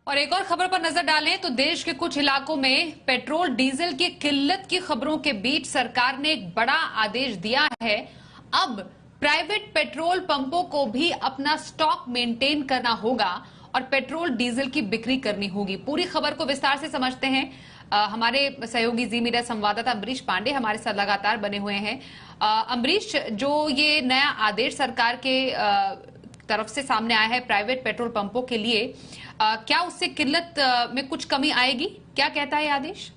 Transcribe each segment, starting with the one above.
और एक और खबर पर नजर डालें तो देश के कुछ इलाकों में पेट्रोल डीजल की किल्लत की खबरों के बीच सरकार ने एक बड़ा आदेश दिया है। अब प्राइवेट पेट्रोल पंपों को भी अपना स्टॉक मेंटेन करना होगा और पेट्रोल डीजल की बिक्री करनी होगी। पूरी खबर को विस्तार से समझते हैं। हमारे सहयोगी जी मीडिया संवाददाता अमरीश पांडे हमारे साथ लगातार बने हुए हैं। अमरीश, जो ये नया आदेश सरकार के तरफ से सामने आया है प्राइवेट पेट्रोल पंपों के लिए, क्या उससे किल्लत में कुछ कमी आएगी? क्या कहता है ये आदेश?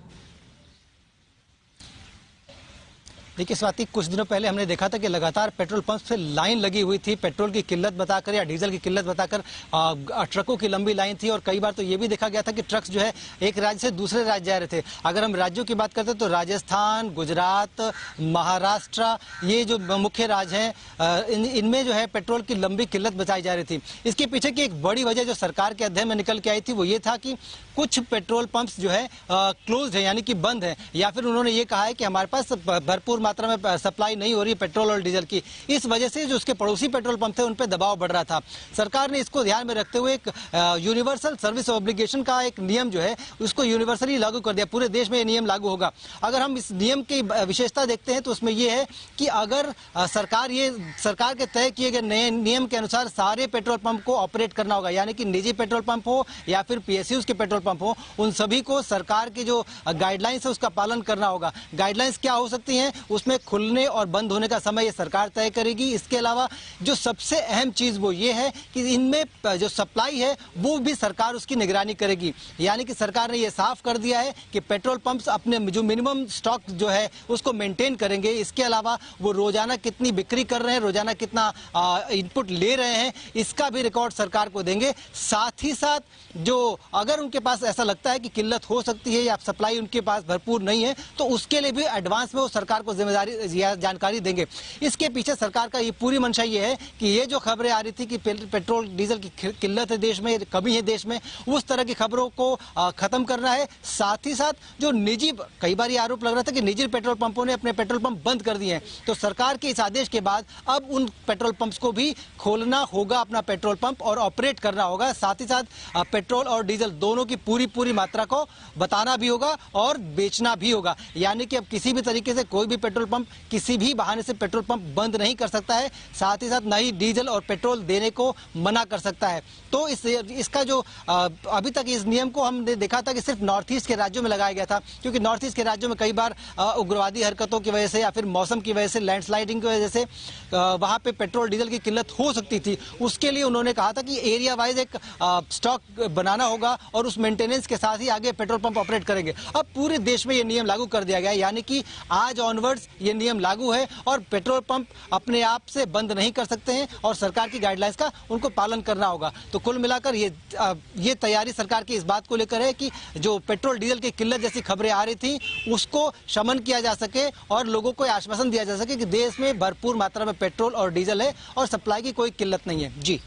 देखिए स्वाति, कुछ दिनों पहले हमने देखा था कि लगातार पेट्रोल पंप से लाइन लगी हुई थी, पेट्रोल की किल्लत बताकर या डीजल की किल्लत बताकर ट्रकों की लंबी लाइन थी। और कई बार तो ये भी देखा गया था कि ट्रक्स जो है एक राज्य से दूसरे राज्य जा रहे थे। अगर हम राज्यों की बात करते हैं तो राजस्थान, गुजरात, महाराष्ट्र, ये जो मुख्य राज्य हैं, इनमें जो है पेट्रोल की लंबी किल्लत बताई जा रही थी। इसके पीछे की एक बड़ी वजह जो सरकार के अध्ययन में निकल के आई थी वो ये था कि कुछ पेट्रोल पंप्स जो है क्लोज है, यानी कि बंद है, या फिर उन्होंने ये कहा है कि हमारे पास भरपूर मात्रा में सप्लाई नहीं हो रही है पेट्रोल और डीजल की। इस वजह से जो उसके पड़ोसी पेट्रोल पंप थे उन पर दबाव बढ़ रहा था। सरकार ने इसको ध्यान में रखते हुए एक यूनिवर्सल सर्विस ऑब्लिगेशन का एक नियम जो है उसको यूनिवर्सली लागू कर दिया। पूरे देश में ये नियम लागू होगा। अगर हम इस नियम की विशेषता देखते हैं तो उसमें यह है कि अगर सरकार के तय किए गए नए नियम के अनुसार सारे पेट्रोल पंप को ऑपरेट करना होगा, यानी कि निजी पेट्रोल पंप हो या फिर पीएसयूज के पेट्रोल पंप हो, उन सभी को सरकार की जो गाइडलाइंस है उसका पालन करना होगा। गाइडलाइंस क्या हो सकती हैं? उसमें खुलने और बंद होने का समय ये सरकार तय करेगी। इसके अलावा जो सबसे अहम चीज वो ये है कि इनमें जो सप्लाई है वो भी सरकार उसकी निगरानी करेगी। यानी कि सरकार ने ये साफ कर दिया है कि पेट्रोल पंप्स अपने जो मिनिमम स्टॉक जो है उसको मेंटेन करेंगे। इसके अलावा वो रोजाना कितनी बिक्री कर रहे हैं, रोजाना कितना इनपुट ले रहे हैं, इसका भी रिकॉर्ड सरकार को देंगे। साथ ही साथ जो अगर उनके पास ऐसा लगता है कि किल्लत हो सकती है या सप्लाई उनके पास भरपूर नहीं है तो उसके लिए भी एडवांस में वो सरकार को जिम्मेदारी जानकारी देंगे। इसके पीछे सरकार का ये पूरी मंशा ये है कि ये जो खबरें आ रही थी कि पेट्रोल डीजल की किल्लत है देश में, कमी है देश में, उस तरह की खबरों को खत्म करना है। साथ ही साथ जो निजी, कई बार ये आरोप लग रहा था कि निजी पेट्रोल पंपों ने अपने पेट्रोल पंप बंद कर दिए हैं, तो सरकार के इस आदेश के बाद अब उन पेट्रोल पंप्स को भी खोलना होगा अपना पेट्रोल पंप और ऑपरेट करना होगा। साथ ही साथ पेट्रोल और डीजल दोनों की पूरी मात्रा को बताना भी होगा और बेचना भी होगा। यानी कि अब किसी भी तरीके से कोई भी पेट्रोल पंप किसी भी बहाने से पेट्रोल पंप बंद नहीं कर सकता है। साथ ही साथ न ही डीजल और पेट्रोल देने को मना कर सकता है। तो इसका जो अभी तक इस नियम को हमने देखा था कि सिर्फ नॉर्थ ईस्ट के राज्यों में लगाया गया था, क्योंकि नॉर्थ ईस्ट के राज्यों में कई बार उग्रवादी हरकतों की वजह से या फिर मौसम की वजह से, लैंडस्लाइडिंग की वजह से वहां पे पेट्रोल डीजल की किल्लत हो सकती थी। उसके लिए उन्होंने कहा था कि एरिया वाइज एक स्टॉक बनाना होगा और उस मेंटेनेंस के साथ ही आगे पेट्रोल पंप ऑपरेट करेंगे। अब पूरे देश में यह नियम लागू कर दिया गया है, यानी कि आज ऑनवर्ड्स ये नियम लागू है और पेट्रोल पंप अपने आप से बंद नहीं कर सकते हैं और सरकार की गाइडलाइंस का उनको पालन करना होगा। तो कुल मिलाकर ये तैयारी सरकार की इस बात को लेकर है कि जो पेट्रोल डीजल की किल्लत जैसी खबरें आ रही थी उसको शमन किया जा सके और लोगों को आश्वासन दिया जा सके कि देश में भरपूर मात्रा में पेट्रोल और डीजल है और सप्लाई की कोई किल्लत नहीं है। जी।